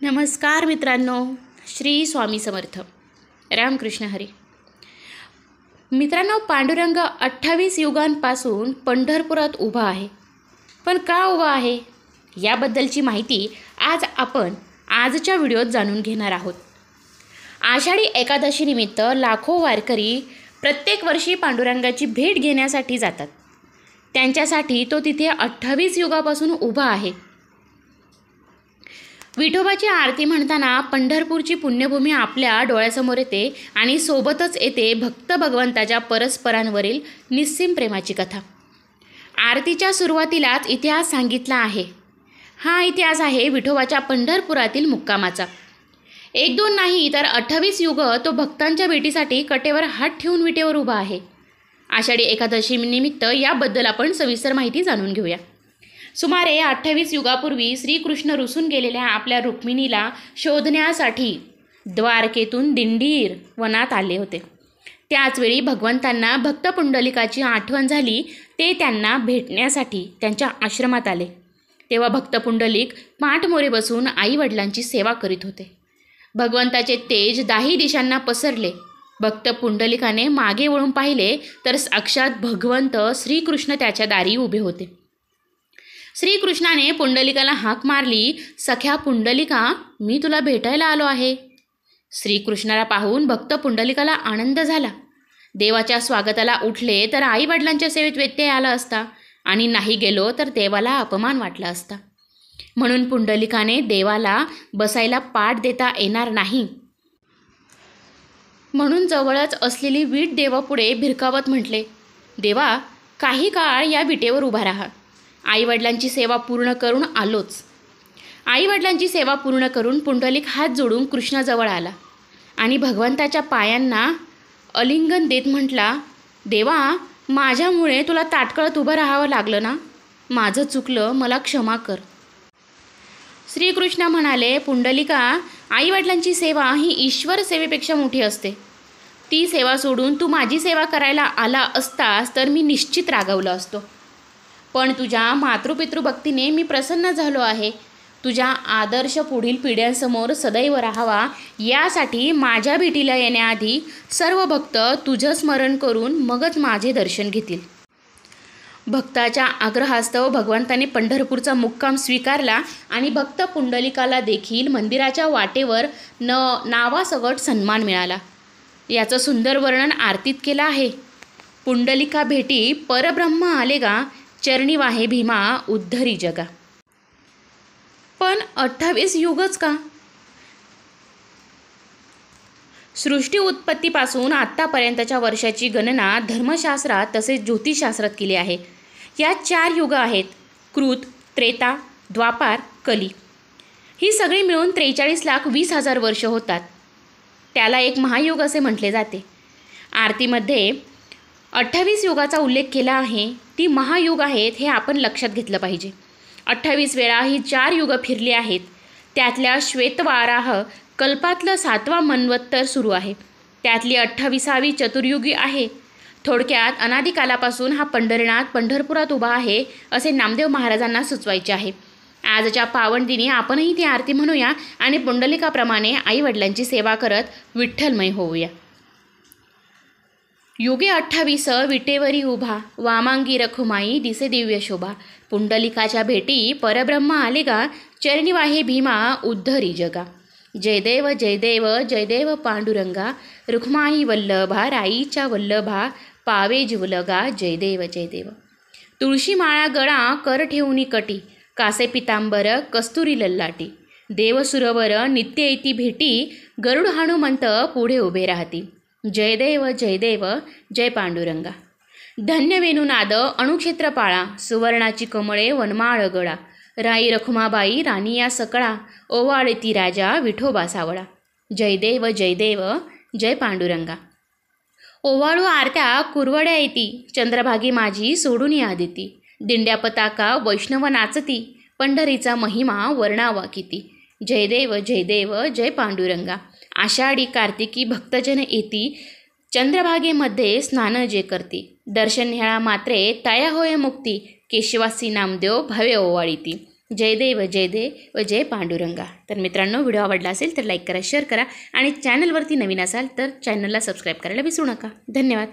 नमस्कार मित्रांनो, श्री स्वामी समर्थ, रामकृष्ण हरी. मित्रांनो, पांडुरंग 28 युगांपासून पंढरपुरात उभा आहे. पण का उभा आहे याबद्दलची माहिती आज आपण आजच्या व्हिडिओत जाणून घेणार आहोत. आषाढी एकादशीनिमित्त लाखो वारकरी प्रत्येक वर्षी पांडुरंगाची भेट घेण्यासाठी जातात. त्यांच्यासाठी तो तिथे 28 युगापासून उभा आहे. विठोबाची आरती म्हणताना पंढरपूरची पुण्यभूमी आपल्या डोळ्यासमोर येते आणि सोबतच येते भक्त भगवंताच्या परस्परांवरील निस्सीम प्रेमाची कथा. आरतीच्या सुरुवातीलाच इतिहास सांगितला आहे. हा इतिहास आहे विठोबाच्या पंढरपुरातील मुक्कामाचा. 1-2 नाही तर 28 युग तो भक्तांच्या भेटीसाठी कटेवर हात ठेवून विटेवर उभा आहे. आषाढी एकादशी निमित्त याबद्दल आपण सविस्तर माहिती जाणून घेऊया. सुमारे 28 युगापूर्वी श्रीकृष्ण रुसून गेलेल्या आपल्या रुक्मिणीला शोधण्यासाठी द्वारकेतून दिंडीर वनात आले होते. त्याचवेळी भगवंतांना भक्त पुंडलिकाची आठवण झाली. ते त्यांना भेटण्यासाठी त्यांच्या आश्रमात आले. तेव्हा भक्त पुंडलिक पाठमोरे बसून आईवडिलांची सेवा करीत होते. भगवंताचे तेज 10 दिशांना पसरले. भक्त पुंडलिकाने मागे वळून पाहिले तर साक्षात भगवंत श्रीकृष्ण त्याच्या दारी उभे होते. श्रीकृष्णाने पुंडलिकाला हाक मारली, सख्या पुंडलिका, मी तुला भेटायला आलो आहे. श्रीकृष्णाला पाहून भक्त पुंडलिकाला आनंद झाला. देवाच्या स्वागताला उठले तर आईवडिलांच्या सेवेत व्यत्यय आला असता आणि नाही गेलो तर देवाला अपमान वाटला असता. म्हणून पुंडलिकाने देवाला बसायला पाठ देता येणार नाही म्हणून जवळच असलेली वीट देवापुढे भिरकावत म्हटले, देवा, काही काळ या विटेवर उभा राहा. आईवडिलांची सेवा पूर्ण करून आलोच. आईवडिलांची सेवा पूर्ण करून पुंडलिक हात जोडून कृष्णाजवळ आला आणि भगवंताच्या पायांना आलिंगन देत म्हटला, देवा, माझ्यामुळे तुला ताटकळत उभं राहावं लागलं ना. माझं चुकलं, मला क्षमा कर. श्रीकृष्ण म्हणाले, पुंडलिका, आईवडिलांची सेवा ही ईश्वर सेवेपेक्षा मोठी असते. ती सेवा सोडून तू माझी सेवा करायला आला असतास तर मी निश्चित रागावलो असतो. पण तुझ्या मातृपितृभक्तीने मी प्रसन्न झालो आहे. तुझ्या आदर्श पुढील पिढ्यांसमोर सदैव राहावा यासाठी माझ्या भेटीला येण्याआधी सर्व भक्त तुझं स्मरण करून मगच माझे दर्शन घेतील. भक्ताच्या आग्रहास्तव भगवंताने पंढरपूरचा मुक्काम स्वीकारला आणि भक्त पुंडलिकाला देखील मंदिराच्या वाटेवर नावासकट सन्मान मिळाला. याचं सुंदर वर्णन आरतीत केलं आहे. पुंडलिका भेटी परब्रह्म आले गा, चरणी वाहे भीमा उद्धरी जगा. पण 28 युगच का? सृष्टी उत्पत्तीपासून आत्तापर्यंतच्या वर्षाची गणना धर्मशास्त्रात तसेच ज्योतिषशास्त्रात केली आहे. यात 4 युग आहेत: कृत, त्रेता, द्वापार, कली. ही सगळी मिळून 43,20,000 वर्ष होतात. त्याला एक महायुग असे म्हटले जाते. आरतीमध्ये 28 युगाचा उल्लेख केला आहे. ती महायुग आहेत हे आपण लक्षात घेतलं पाहिजे. 28 वेळा ही 4 युग फिरली आहेत. त्यातल्या श्वेतवाराह कल्पातलं 7वा मन्वत्तर सुरू आहे. त्यातली 28वी चतुर्युगी आहे. थोडक्यात अनादिकालापासून हा पंढरीनाथ पंढरपुरात उभा आहे असे नामदेव महाराजांना सुचवायचे आहे. आजच्या पावन दिनी आपणही ती आरती म्हणूया आणि पुंडलिकाप्रमाणे आईवडिलांची सेवा करत विठ्ठलमय होऊया. युगे 28 विटेवरी उभा, वामांगी रखुमाई दिसे दिव्य शोभा. पुंडलिकाच्या भेटी परब्रह्म आले गा, चरणी वाहे भीमा उद्धरी जगा. जयदेव जयदेव जयदेव पांडुरंगा, रुक्माई वल्लभा राईच्या वल्लभा, पावे जिवलगा जयदेव जयदेव. तुळशी माळा गळा कर ठेवूनी कटी, कासे पितांबर कस्तुरी लल्लाटी. देव सुरवर नित्य येती भेटी, गरुड हनुमंत पुढे उभे राहती. जयदेव जयदेव जय पांडुरंगा. धन्य वेणुनाद अणुक्षेत्र पाळा, सुवर्णाची कमळे वनमाळ गळा. राई रखुमाबाई राणी या सकळा, ओवाळती राजा विठोबा सावळा. जयदेव जयदेव जय पांडुरंगा. ओवाळू आरत्या कुरवड्या येती, चंद्रभागी माझी सोडून आदिती. दिंड्या पताका वैष्णव नाचती, पंढरीचा महिमा वर्णावा किती. जयदेव जयदेव जय पांडुरंगा. आषाढी कार्तिकी भक्तजन येती, चंद्रभागेमध्ये स्नान जे करती. दर्शन न्याळा मात्रे तया होय मुक्ती, केशवासी नामदेव भवे ओवाळीती. जय देव जय देव व जय पांडुरंगा. तर मित्रांनो, व्हिडिओ आवडला असेल तर लाईक करा, शेअर करा आणि चॅनलवरती नवीन असाल तर चॅनलला सबस्क्राईब करायला विसरू नका. धन्यवाद.